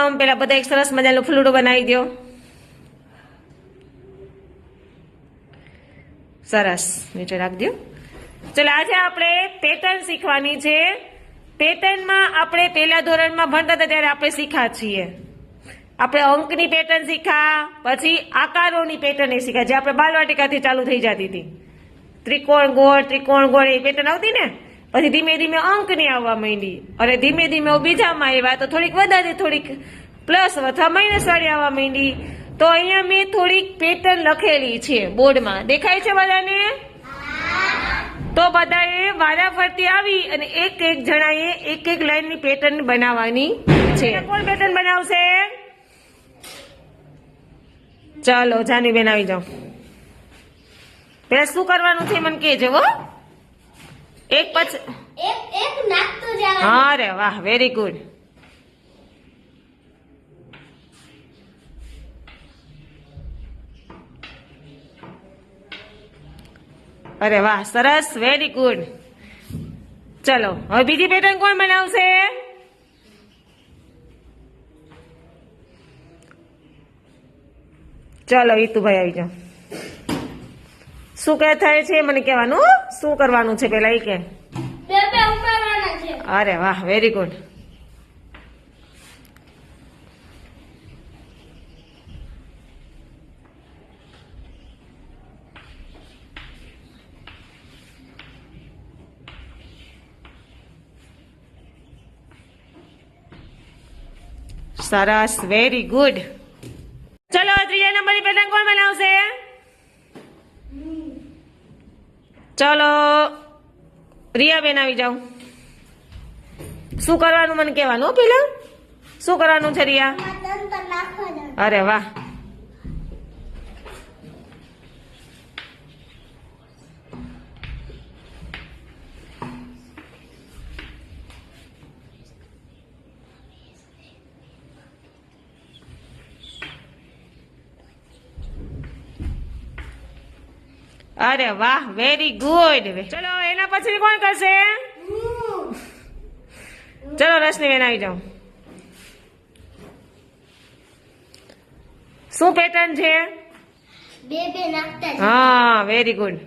Welcome. પેલા બધા એક સરસ મજાનું ફૂલડું બનાવી દો. સરસ, નીચે રાખ દો. ચલો, આજે આપણે પેટર્ન શીખવાની છે. પેટર્નમાં આપણે પહેલા ધોરણમાં ભણતા હતા ત્યારે આપણે શીખ્યા છીએ. આપણે અંકની પેટર્ન શીખ્યા, પછી આકારોની પેટર્ન શીખ્યા, જે આપણે બાલવાટિકાથી ચાલુ થઈ જતી હતી. ત્રિકોણ ગોળ એ પેટર્ન આવતી ને. પછી ધીમે ધીમે અંકની આવવા માંડી, અને ધીમે ધીમે બીજામાં આવ્યા તો થોડીક વધારે, થોડીક પ્લસ અથવા માઇનસ વાળી આવવા માંડી. તો અહીંયા મેં થોડીક પેટર્ન લખેલી છે બોર્ડમાં, દેખાય છે બધાને? તો બધાએ વારાફરતી આવી અને એક એક જણાએ એક એક લાઈનની પેટર્ન બનાવવાની છે. કોણ પેટર્ન બનાવશે? ચાલો, જાનીબેન આવી જાઓ. પેલા શું કરવાનું છે મને કહેજો હો. એક પછી એક નાખતું જવાનું. અરે વાહ, વેરી ગુડ. અરે વાહ, સરસ, વેરી ગુડ. ચલો, હવે બીજી પેટર્ન કોણ બનાવશે? ચલો, ઈતુભાઈ આવી જાઓ. શું કે થાય છે મને કહેવાનું, શું કરવાનું છે પેલા એ કે. બે ઉપાડવાના છે. અરે વાહ, વેરી ગુડ. સરસ, વેરી ગુડ. ચલો, ત્રીજા નંબરની પેટર્ન કોણ બનાવશે? ચલો, રિયાબેન આવી જાઓ. શું કરવાનું મને કહેવાનું હો પેલા. શું કરવાનું છે રિયા? તંતર નાખવાનું. અરે વાહ. અરે વાહ, વેરી ગુડ. ચલો, એના પછી કોણ કરશે? ચલો, રશ્મિબેન આવી જાઓ. શું પેટર્ન છે? બે નાખતા છે. હા, વેરી ગુડ.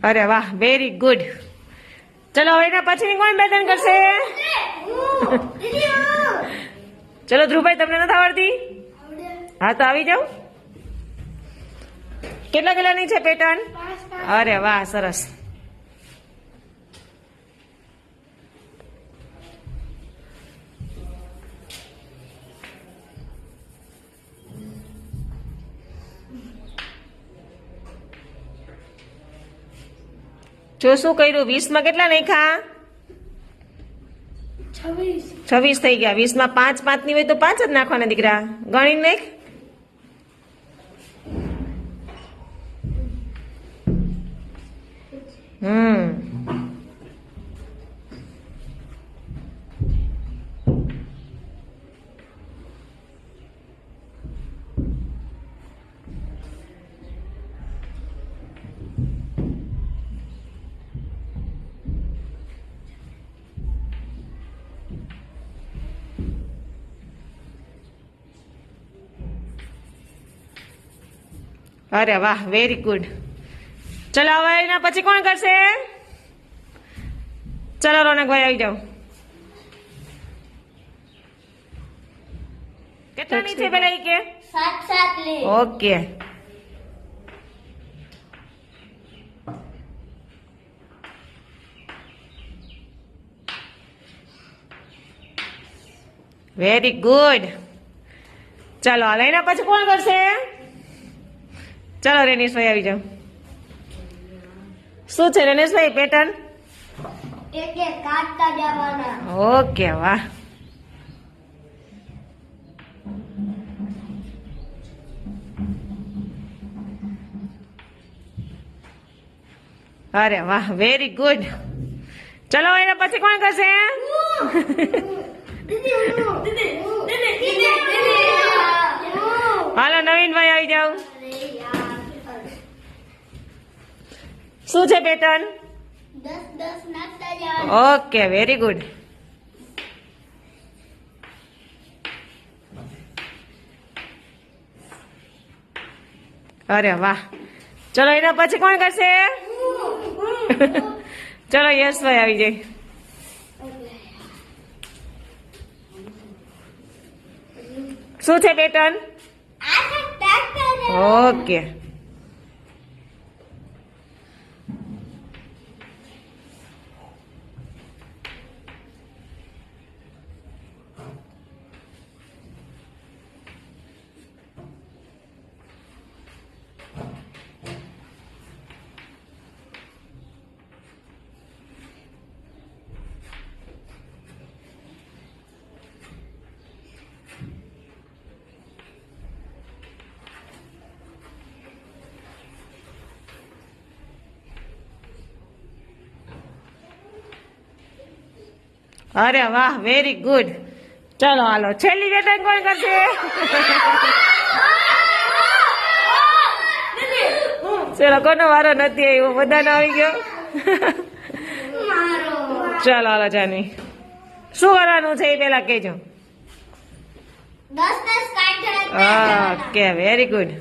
અરે વાહ, વેરી ગુડ. ચલો, એના પછી કોણ પેટર્ન કરશે? ચલો, ધ્રુવભાઈ, તમને નથી આવડતી? હા, તો આવી જાઓ. કેટલા કેટલાની છે પેટર્ન? અરે વાહ, સરસ. જો શું કર્યું? 20 માં કેટલા નાખ્યા? 26 થઈ ગયા. 20 માં 5 5 ની હોય તો 5 જ નાખવાના દીકરા. ગણી નાખ. અરે વાહ, વેરી ગુડ. ચલો, હવે એના પછી કોણ કરશે? ચલો, રોનકભાઈ આવી જાઓ. કેટલાની છે પેલા કે? 7 લે. ઓકે. Very good. ચલો, હવે એના પછી કોણ કરશે? ચલો, રેનેશભાઈ આવી જાઓ. શું છે રેનેશભાઈ પેટર્ન? એક કાઢતા જવાના. ઓકે, વાહ. અરે વાહ, વેરી ગુડ. ચલો એના પછી કોણ કરશે? હાલો નવીનભાઈ આવી જાવ. શું છે પેટર્ન? 10 નાખતા જવાના. Okay very good. અરે વાહ. ચલો એના પછી કોણ કરશે? ચલો યશભાઈ આવી જાય. શું છે પેટર્ન? ઓકે. અરે વાહ વેરી ગુડ. ચલો હાલો છેલ્લી પેટર્ન કોણ કરશે? ચલો કોનો વારો નથી આવ્યો, બધાનો આવી ગયો. ચલો હાલો જાનવી શું કરવાનું છે એ પેલા કેજો. 10 કાઢતા ઓકે વેરી ગુડ.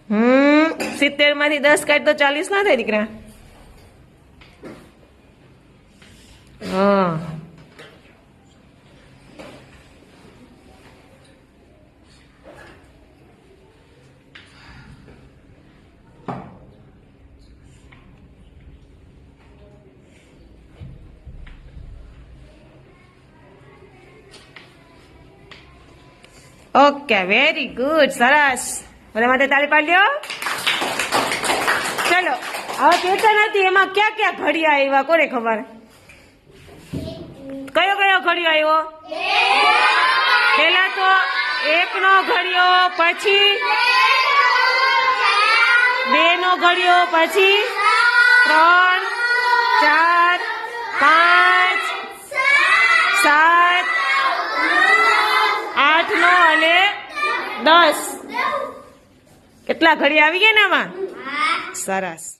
હમ 70 માંથી 10 કાઢ તો 40 ના થાય દીકરા. હા ઓકે વેરી ગુડ સરસ. મને માટે તાળી પાડી લ્યો. ચલો હવે પેટર્ન હતી એમાં ક્યાં ક્યાં ઘડિયા આવ્યા કોને ખબર? કયો કયો ઘડિયો આવ્યો? પેલા તો 1 નો ઘડિયો, પછી 2 નો ઘડિયો, પછી 3, 4, 5, 7, 8 નો અને 10. કેટલા ઘડિયા આવી ગયા ને આમાં? સરસ.